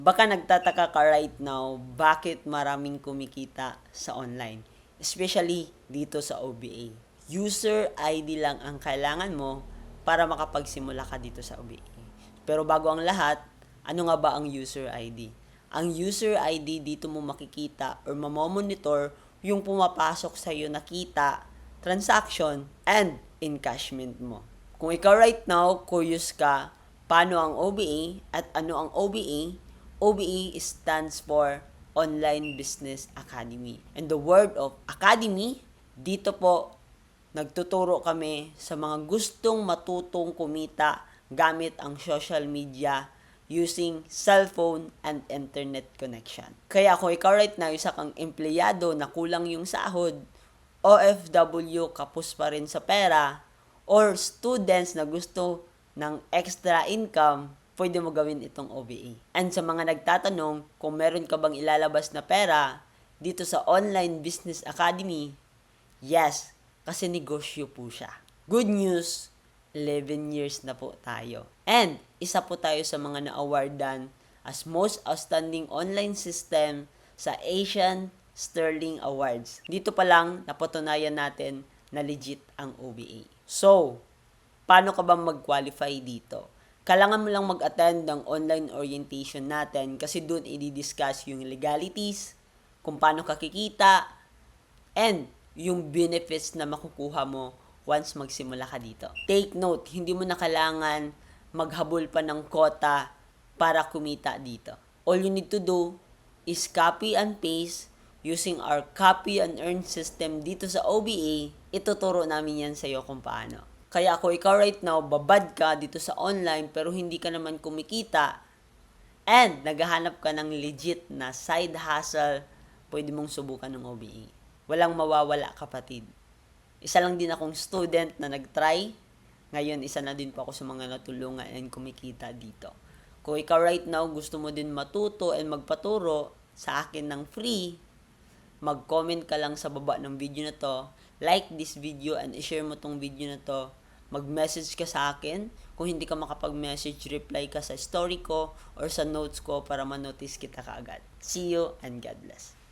Baka nagtataka ka right now, bakit maraming kumikita sa online? Especially dito sa OBA. User ID lang ang kailangan mo para makapagsimula ka dito sa OBA. Pero bago ang lahat, ano nga ba ang user ID? Ang user ID dito mo makikita or mamomonitor yung pumapasok sa iyo na kita, transaction, and encashment mo. Kung ikaw right now, curious ka, paano ang OBA at ano ang OBA? OBA stands for Online Business Academy. And the word of academy, dito po nagtuturo kami sa mga gustong matutong kumita gamit ang social media using cellphone and internet connection. Kaya kung ikaw right now, isa kang empleyado na kulang yung sahod, OFW kapos pa rin sa pera, or students na gusto ng extra income, pwede mo gawin itong OBA. And sa mga nagtatanong kung meron ka bang ilalabas na pera dito sa Online Business Academy, yes, kasi negosyo po siya. Good news, 11 years na po tayo. And isa po tayo sa mga na-awardan as Most Outstanding Online System sa Asian Sterling Awards. Dito pa lang napatunayan natin na legit ang OBA. So, paano ka ba mag-qualify dito? Kailangan mo lang mag-attend ng online orientation natin kasi doon i-discuss yung legalities, kung paano ka kikita, and yung benefits na makukuha mo once magsimula ka dito. Take note, hindi mo na kailangan maghabol pa ng quota para kumita dito. All you need to do is copy and paste using our copy and earn system dito sa OBA. Ituturo namin yan sa iyo kung paano. Kaya kung ikaw right now, babad ka dito sa online pero hindi ka naman kumikita and naghahanap ka ng legit na side hustle, pwede mong subukan ng OBA. Walang mawawala, kapatid. Isa lang din akong student na nag-try. Ngayon, isa na din po ako sa mga natulungan and kumikita dito. Kung ikaw right now gusto mo din matuto and magpaturo sa akin ng free, mag-comment ka lang sa baba ng video na to, like this video and i-share mo tong video na to, mag-message ka sa akin. Kung hindi ka makapag-message, reply ka sa story ko or sa notes ko para ma-notice kita kaagad. See you and God bless.